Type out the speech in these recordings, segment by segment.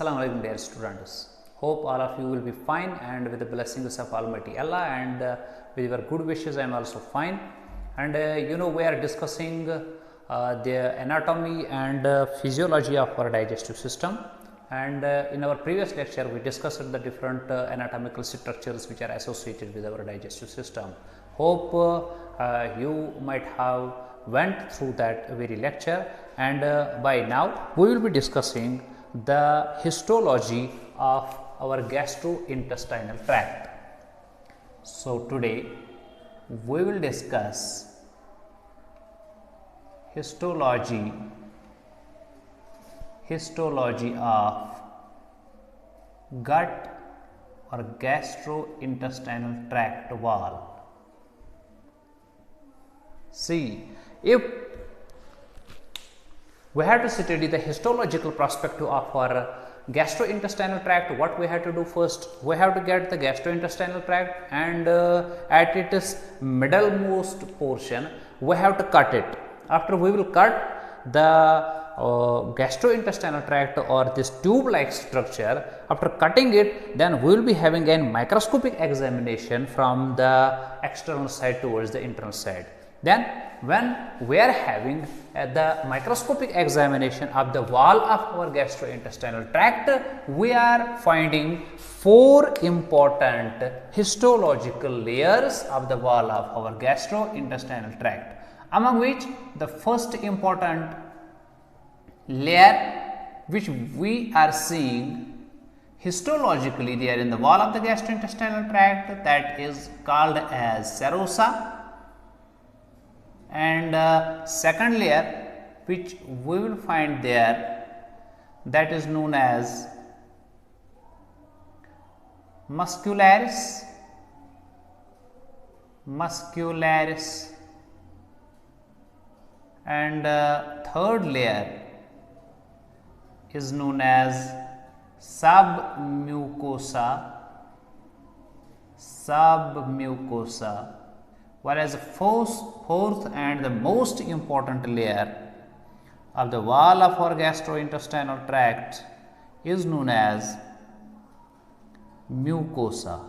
Assalamu alaikum dear students. Hope all of you will be fine and with the blessings of Almighty Allah and with your good wishes I am also fine. And we are discussing the anatomy and physiology of our digestive system. And in our previous lecture we discussed the different anatomical structures which are associated with our digestive system. Hope you might have went through that very lecture, and by now we will be discussing the histology of our gastrointestinal tract. So today we will discuss histology of gut or gastrointestinal tract wall. See, if we have to study the histological perspective of our gastrointestinal tract, what we have to do first? We have to get the gastrointestinal tract, and at its middlemost portion we have to cut it. After we will cut the gastrointestinal tract or this tube like structure, after cutting it, then we will be having a microscopic examination from the external side towards the internal side. Then when we are having the microscopic examination of the wall of our gastrointestinal tract, we are finding four important histological layers of the wall of our gastrointestinal tract, among which the first important layer which we are seeing histologically there in the wall of the gastrointestinal tract, that is called as serosa. And second layer which we will find there, that is known as muscularis, and third layer is known as submucosa, whereas fourth and the most important layer of the wall of our gastrointestinal tract is known as mucosa.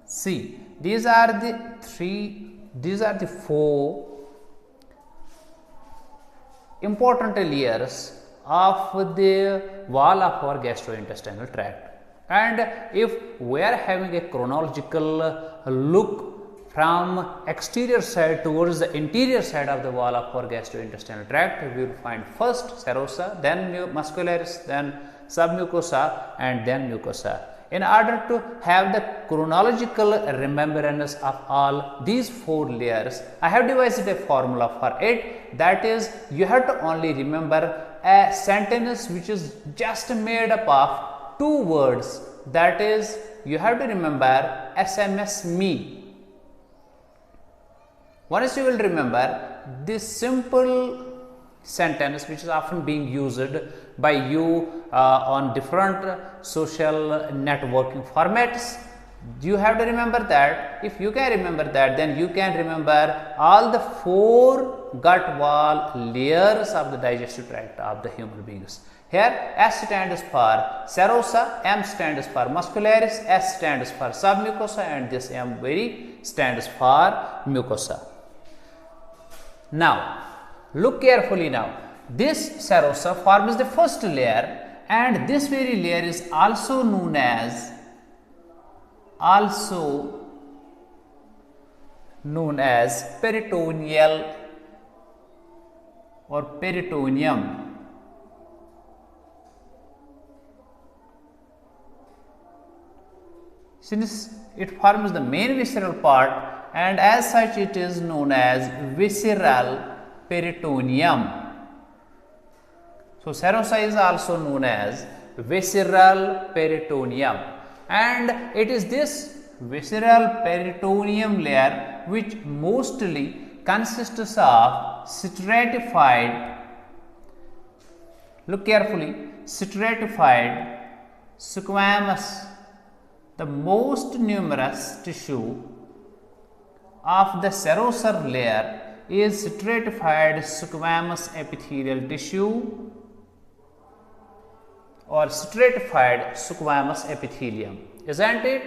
See, these are the four important layers of the wall of our gastrointestinal tract. And if we are having a chronological look from exterior side towards the interior side of the wall of our gastrointestinal tract, we will find first serosa, then muscularis, then submucosa, and then mucosa. In order to have the chronological remembrance of all these four layers, I have devised a formula for it. That is, you have to only remember a sentence which is just made up of two words, that is, you have to remember SMS me. Once you will remember this simple sentence which is often being used by you on different social networking formats, you have to remember that. If you can remember that, then you can remember all the four gut wall layers of the digestive tract of the human beings. Here S stands for serosa, M stands for muscularis, S stands for submucosa, and this M stands for mucosa. Now look carefully now. This serosa forms the first layer, and this very layer is also known as peritoneal or peritoneum. Since it forms the main visceral part, and as such it is known as visceral peritoneum. So serosa is also known as visceral peritoneum, and it is this visceral peritoneum layer which mostly consists of stratified, look carefully, stratified squamous, the most numerous tissue of the serosal layer is stratified squamous epithelial tissue, or stratified squamous epithelium, isn't it?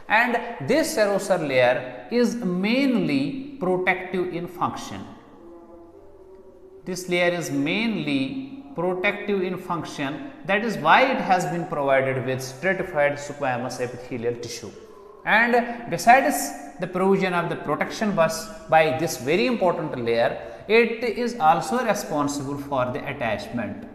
And this serosal layer is mainly protective in function. This layer is mainly protective in function. That is why it has been provided with stratified squamous epithelial tissue. And besides the provision of the protection by this very important layer, it is also responsible for the attachment.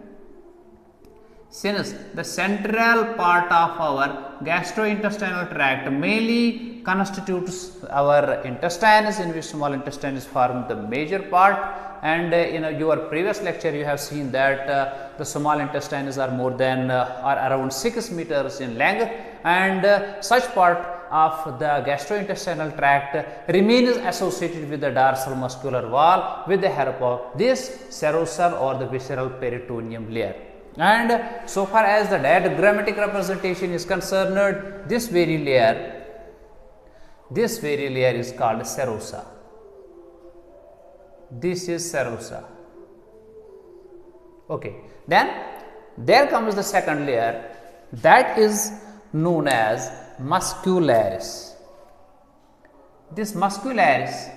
Since the central part of our gastrointestinal tract mainly constitutes our intestines, in which small intestine is formed the major part, and in your previous lecture you have seen that the small intestines are more than or around 6 meters in length, and such part of the gastrointestinal tract remains associated with the dorsal muscular wall with the help of this serosal or the visceral peritoneum layer. And so far as the diagrammatic representation is concerned, this very layer is called serosa. This is serosa. Okay, then there comes the second layer, that is known as muscularis. This muscularis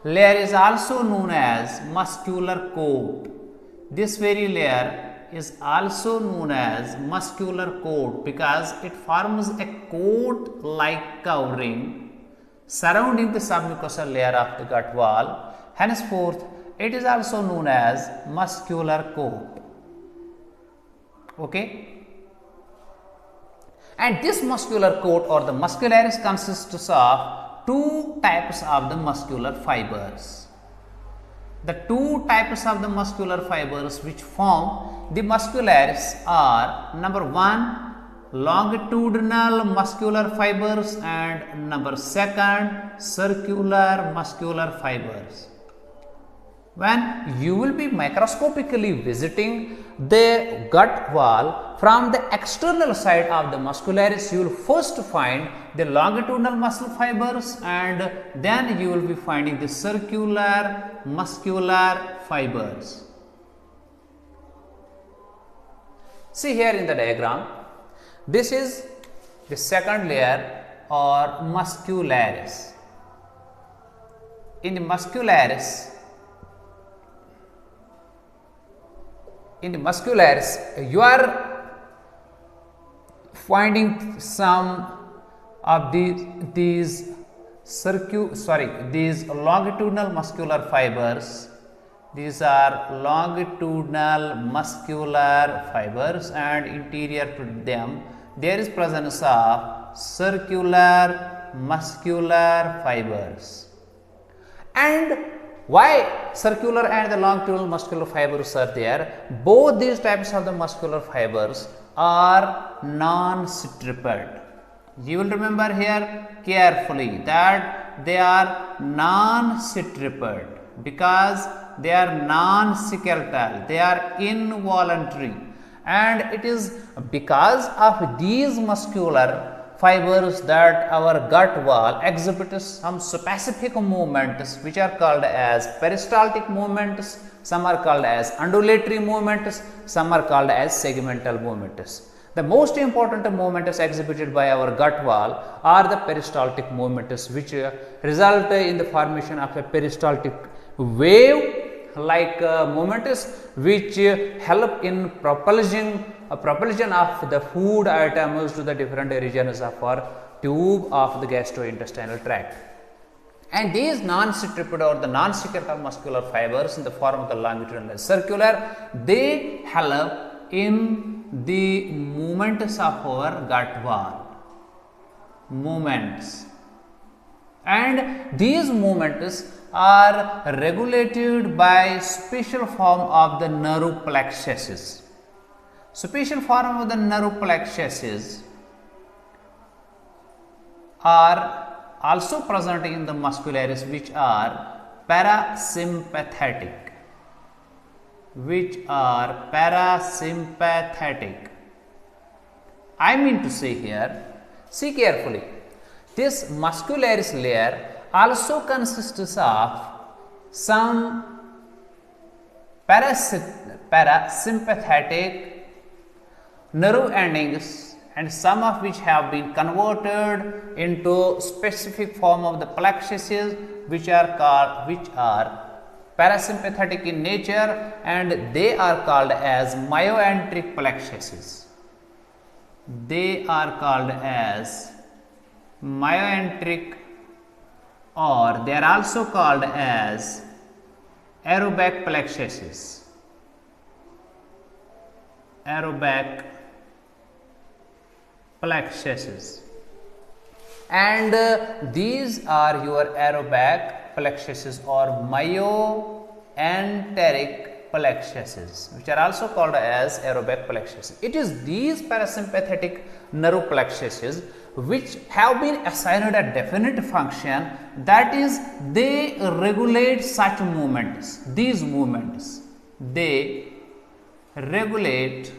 layer is also known as muscular coat. This very layer is also known as muscular coat because it forms a coat like covering surrounding the submucosal layer of the gut wall. Henceforth, it is also known as muscular coat. Okay? And this muscular coat or the muscularis consists of two types of the muscular fibers. The two types of the muscular fibers which form the muscularis are number 1 longitudinal muscular fibers and number 2 circular muscular fibers. When you will be microscopically visiting the gut wall from the external side of the muscularis, you will first find the longitudinal muscle fibers and then you will be finding the circular muscular fibers. See here in the diagram, this is the second layer or muscularis. In the muscularis, you are finding some of these longitudinal muscular fibers. These are longitudinal muscular fibers, and interior to them there is presence of circular muscular fibers. And why circular and the longitudinal muscular fibers are there? Both these types of the muscular fibers are non-striped. You will remember here carefully that they are non-striped because they are non-skeletal, they are involuntary, and it is because of these muscular fibers that our gut wall exhibits some specific movements which are called as peristaltic movements, some are called as undulatory movements, some are called as segmental movements. The most important movements exhibited by our gut wall are the peristaltic movements which result in the formation of a peristaltic wave like movements which help in propulsion of the food items to the different regions of our tube of the gastrointestinal tract. And these non-striped or the non-skeletal muscular fibers in the form of the longitudinal and circular, they help in the movements of our gut wall. And these movements are regulated by special form of the nerve plexuses. Special form of the nerve plexuses are also present in the muscularis, which are parasympathetic. I mean to say here, see carefully, this muscularis layer also consists of some parasympathetic nerve endings, and some of which have been converted into specific form of the plexuses, which are parasympathetic in nature, and they are called as myoenteric plexuses. They are called as myoenteric, or they are also called as aerobac plexuses. Aerobac plexuses, and these are your aerobac plexuses or myoenteric plexuses, which are also called as aerobac plexuses. It is these parasympathetic nerve plexuses which have been assigned a definite function, that is, they regulate such movements. These movements, they regulate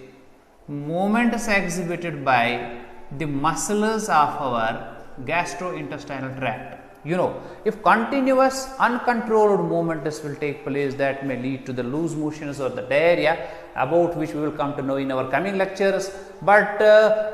movements exhibited by the muscles of our gastrointestinal tract. You know, if continuous uncontrolled movements will take place, that may lead to the loose motions or the diarrhea, about which we will come to know in our coming lectures. But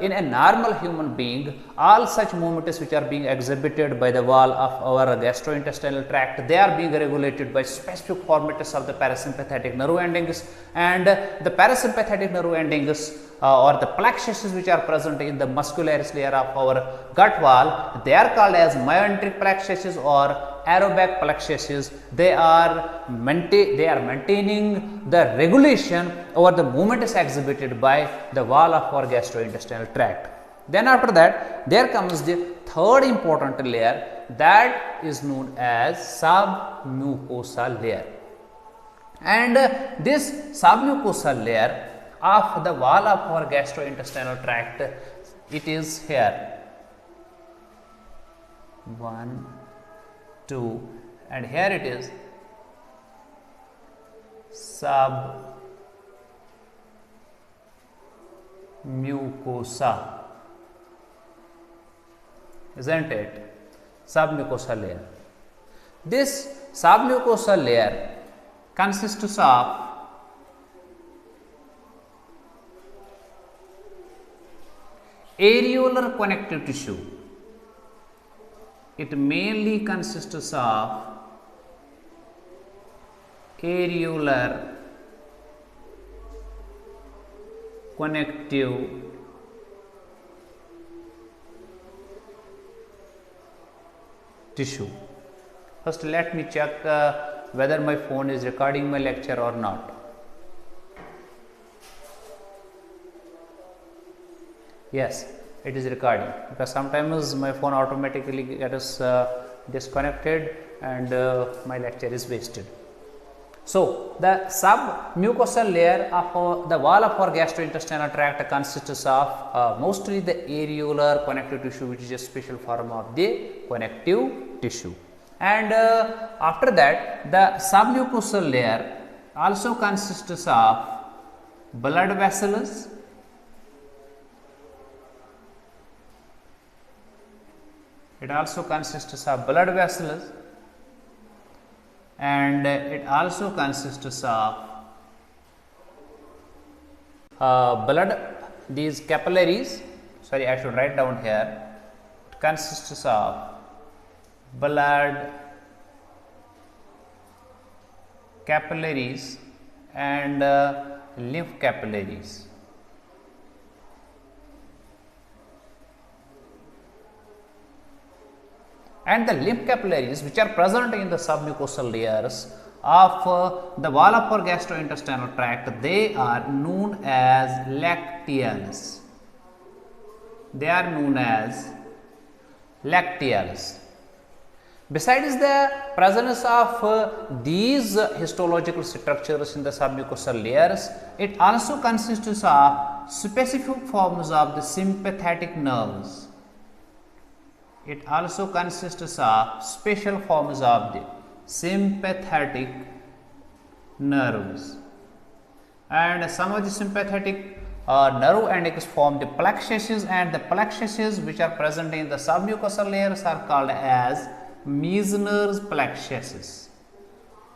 in a normal human being, all such movements which are being exhibited by the wall of our gastrointestinal tract, they are being regulated by specific formats of the parasympathetic nerve endings, and the parasympathetic nerve endings or the plexuses which are present in the muscularis layer of our gut wall, they are called as myoenteric plexuses or aerobac plexuses. They are maintaining the regulation over the movements exhibited by the wall of our gastrointestinal tract. Then after that, there comes the third important layer, that is known as submucosal layer. And this submucosal layer of the wall of our gastrointestinal tract, it is here 1, 2, and here it is submucosa, isn't it? Submucosal layer. This submucosal layer consists of areolar connective tissue. It mainly consists of areolar connective tissue. First, let me check whether my phone is recording my lecture or not. Yes, it is recording, because sometimes my phone automatically gets disconnected and my lecture is wasted. So, the submucosal layer of the wall of our gastrointestinal tract consists of mostly the areolar connective tissue, which is a special form of the connective tissue. And after that, the submucosal layer also consists of blood vessels, it also consists of blood vessels, and it also consists of these capillaries. Sorry, I should write down here. It consists of blood capillaries and lymph capillaries. And the lymph capillaries which are present in the submucosal layers of the wall of our gastrointestinal tract, they are known as lacteals. They are known as lacteals. Besides the presence of these histological structures in the submucosal layers, it also consists of specific forms of the sympathetic nerves. It also consists of special forms of the sympathetic nerves, and some of the sympathetic nerve endings form the plexuses, and the plexuses which are present in the submucosal layers are called as Meissner's plexuses.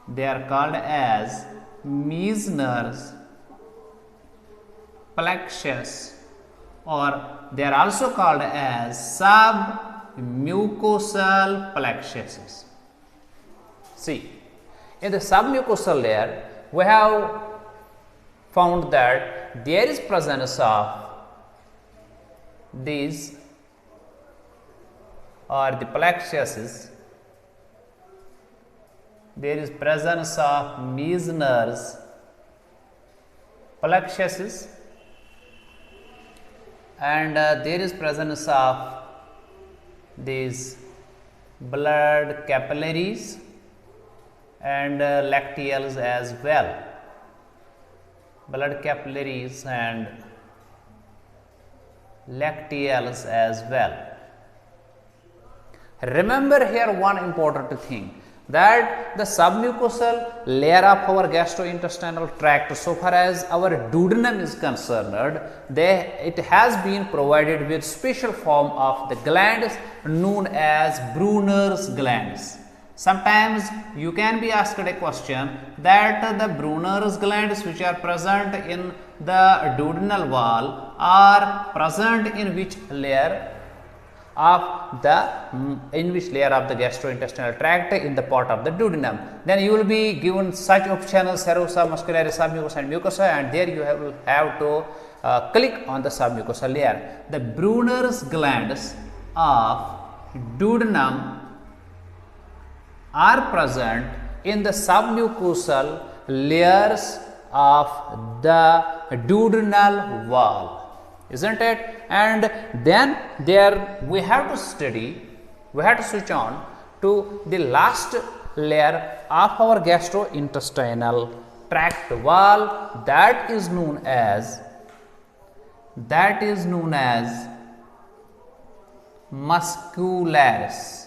They are called as Meissner's plexus or they are also called as submucosal plexuses. See, in the submucosal layer, we have found that there is presence of these or the plexuses. There is presence of Meissner's plexuses, and there is presence of these blood capillaries and lacteals as well. Blood capillaries and lacteals as well. Remember here one important thing, that the submucosal layer of our gastrointestinal tract, so far as our duodenum is concerned, it has been provided with special form of the glands known as Bruner's glands. Sometimes you can be asked a question that the Bruner's glands which are present in the duodenal wall are present in which layer of the gastrointestinal tract in the part of the duodenum. Then you will be given such options: serosa, muscularis, submucosa and mucosa, and there you will have to click on the submucosal layer. The Bruner's glands of duodenum are present in the submucosal layers of the duodenal wall, isn't it? And then there we have to study, we have to switch on to the last layer of our gastrointestinal tract wall, that is known as muscularis.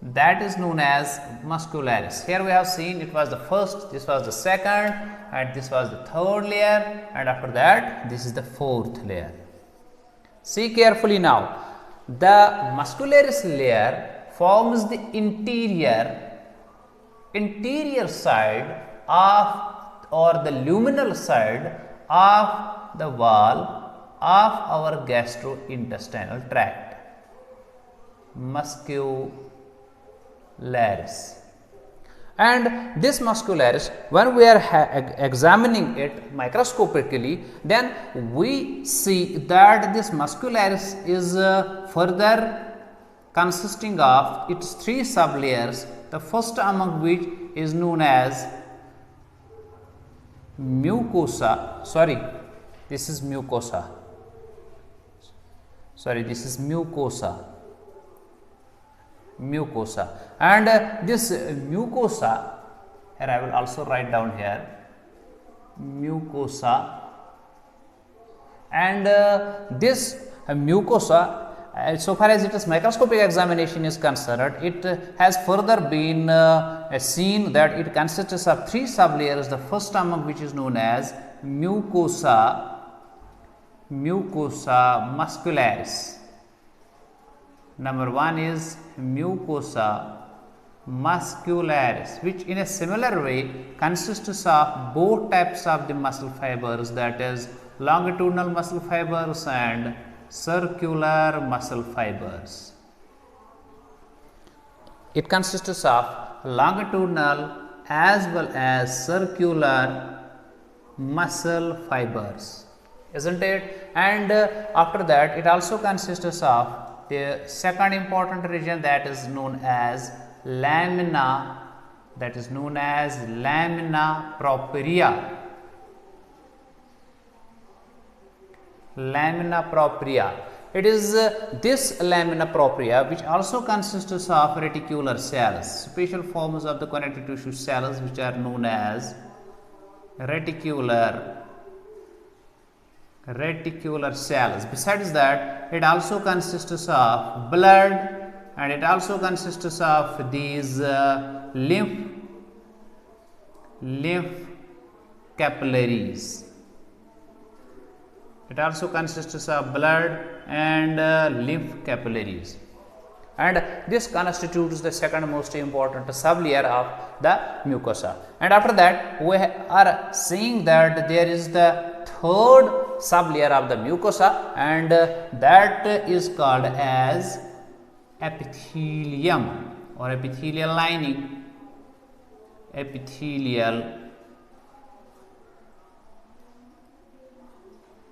That is known as muscularis. Here we have seen it was the first, this was the second, and this was the third layer, and after that this is the fourth layer. See carefully now. The muscularis layer forms the interior side of, or the luminal side of the wall of our gastrointestinal tract. Muscularis. And this muscularis, when we are examining it microscopically, then we see that this muscularis is further consisting of its three sublayers, the first among which is known as mucosa. This is mucosa, and this mucosa, here I will also write down here mucosa, and this mucosa, so far as its microscopic examination is concerned, it has further been seen that it consists of three sublayers, the first among which is known as mucosa muscularis. Number one is mucosa muscularis, which in a similar way consists of both types of the muscle fibers, that is longitudinal muscle fibers and circular muscle fibers. It consists of longitudinal as well as circular muscle fibers, isn't it? And after that it also consists of the second important region, that is known as lamina, propria. Lamina propria. It is this lamina propria which also consists of reticular cells, special forms of the connective tissue cells which are known as reticular cells. Besides that, it also consists of blood, and it also consists of these lymph capillaries. It also consists of blood and lymph capillaries, and this constitutes the second most important sublayer of the mucosa. And after that, we are seeing that there is the third sublayer of the mucosa, and that is called as epithelium or epithelial lining. Epithelial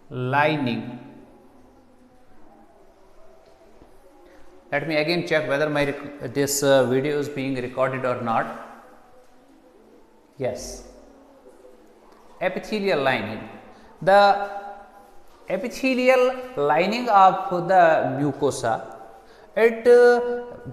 lining. Let me again check whether this video is being recorded or not. Yes. Epithelial lining. The epithelial lining of the mucosa, it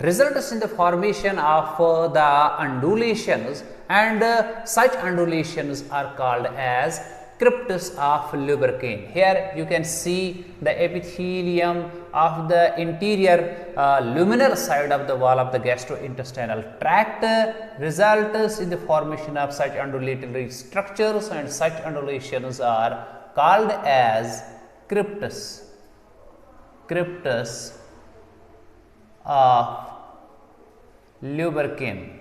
results in the formation of the undulations, and such undulations are called as crypts of lubricant. Here you can see the epithelium of the interior luminal side of the wall of the gastrointestinal tract results in the formation of such undulatory structures, and such undulations are called as crypts of lubricant.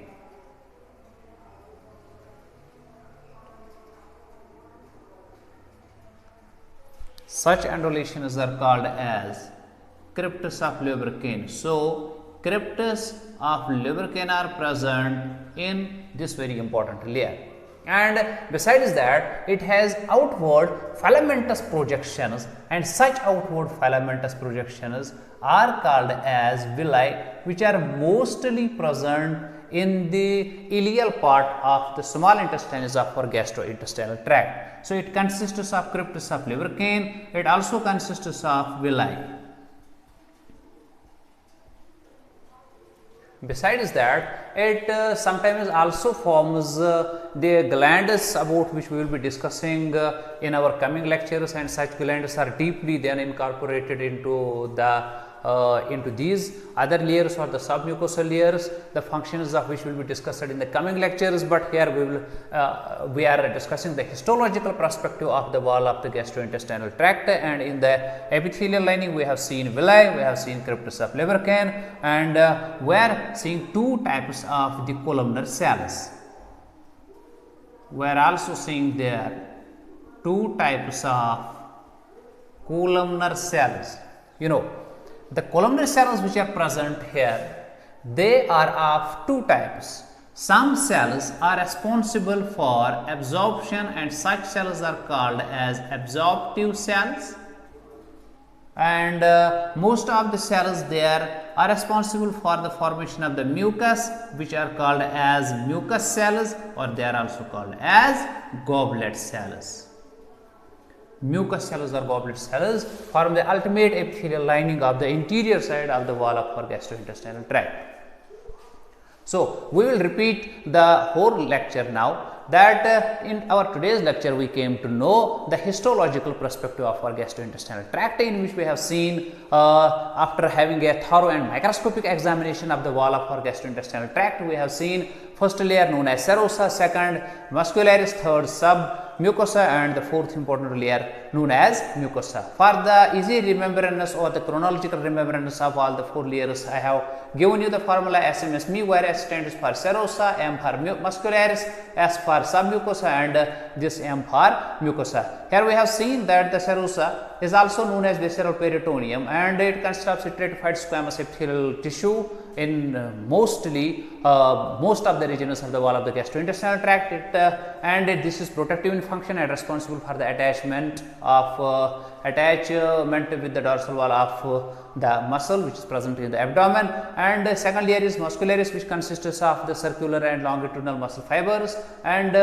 Such undulations are called as crypts of lubricant. So, crypts of lubricant are present in this very important layer. And besides that, it has outward filamentous projections, and such outward filamentous projections are called as villi, which are mostly present in the ileal part of the small intestines of our gastrointestinal tract. So, it consists of crypts of lubricant, it also consists of villi. Besides that, it sometimes also forms the glands, about which we will be discussing in our coming lectures, and such glands are deeply then incorporated into these other layers or the submucosal layers, the functions of which will be discussed in the coming lectures. But here we are discussing the histological perspective of the wall of the gastrointestinal tract, and in the epithelial lining we have seen villi, we have seen crypts of lubricant, and we are seeing two types of the columnar cells. We are also seeing there two types of columnar cells. You know, the columnar cells which are present here, they are of two types. Some cells are responsible for absorption, and such cells are called as absorptive cells, and most of the cells there are responsible for the formation of the mucus, which are called as mucus cells, or they are also called as goblet cells. Mucus cells or goblet cells form the ultimate epithelial lining of the interior side of the wall of our gastrointestinal tract. So, we will repeat the whole lecture now. That in our today's lecture we came to know the histological perspective of our gastrointestinal tract, in which we have seen after having a thorough and microscopic examination of the wall of our gastrointestinal tract, we have seen first layer known as serosa, second muscularis, third submucosa, and the fourth important layer known as mucosa. For the easy remembrance or the chronological remembrance of all the four layers, I have given you the formula SMSME, where S stands for serosa, M for muscularis, S for submucosa, and this M for mucosa. Here we have seen that the serosa is also known as visceral peritoneum, and it consists of stratified squamous epithelial tissue in most of the regions of the wall of the gastrointestinal tract. This is protective in function and responsible for the attachment with the dorsal wall of the muscle which is present in the abdomen, and second layer is muscularis, which consists of the circular and longitudinal muscle fibers, and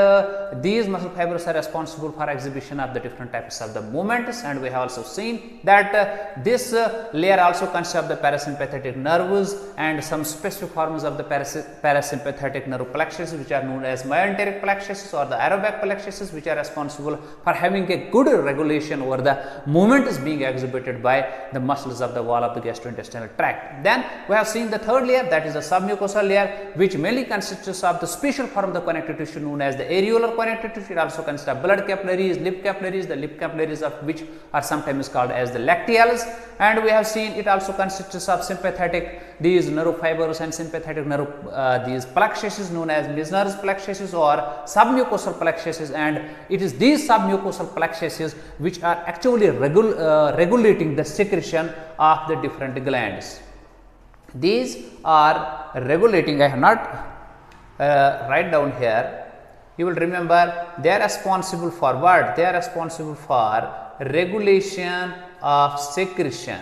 these muscle fibers are responsible for exhibition of the different types of the movements. And we have also seen that this layer also consists of the parasympathetic nerves and some specific forms of the parasympathetic nerve plexuses, which are known as myenteric plexuses or the aerobac plexuses, which are responsible for having a good regulation over the movement is being exhibited by the muscles of the wall of the gastrointestinal tract. Then we have seen the third layer, that is the submucosal layer, which mainly consists of the special form of the connective tissue known as the areolar connective tissue. It also consists of blood capillaries, lymph capillaries, the lymph capillaries of which are sometimes called as the lacteals. And we have seen it also consists of sympathetic, these neurofibers, and sympathetic these plexuses known as Meissner's plexuses or submucosal plexuses, and it is these submucosal plexuses which are actually regulating the secretion of the different glands. These are regulating, I have not write down here, you will remember they are responsible for what? They are responsible for regulation of secretion.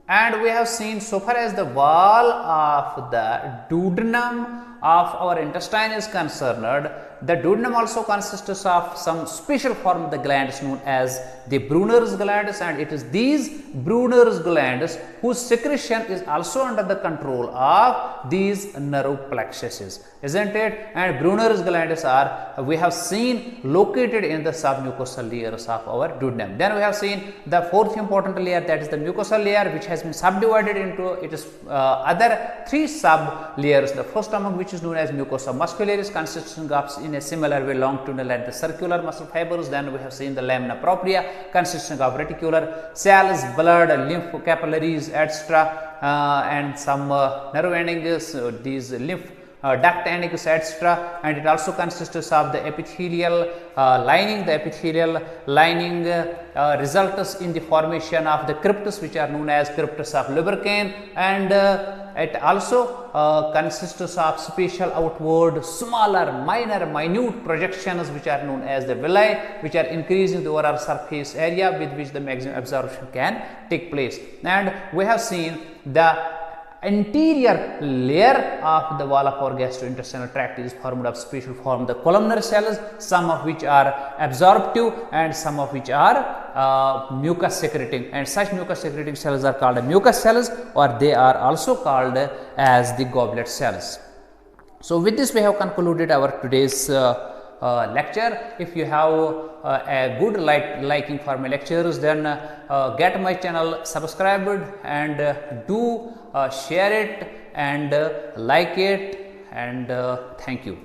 And we have seen, so far as the wall of the duodenum of our intestine is concerned, the duodenum also consists of some special form of the glands known as the Bruner's glands, and it is these Bruner's glands whose secretion is also under the control of these neuroplexuses, isn't it? And Bruner's glands are, we have seen, located in the submucosal layers of our duodenum. Then we have seen the fourth important layer, that is the mucosal layer, which has been subdivided into its other three sub layers. The first among which is known as Mucosa Muscularis, consisting of in a similar way longitudinal and the circular muscle fibers. Then we have seen the Lamina Propria, consisting of reticular cells, blood, lymph capillaries, etc., and some nerve endings, these lymph duct endings, etc., and it also consists of the epithelial lining. The epithelial lining results in the formation of the crypts, which are known as crypts of lubricant, and it also consists of special outward smaller minute projections which are known as the villi, which are increasing the overall surface area with which the maximum absorption can take place. And we have seen the anterior layer of the wall of our gastrointestinal tract is formed of special form the columnar cells, some of which are absorptive and some of which are mucus secreting, and such mucus secreting cells are called mucus cells, or they are also called as the goblet cells. So with this we have concluded our today's lecture. If you have a good liking for my lectures, then get my channel subscribed and do share it and like it, and thank you.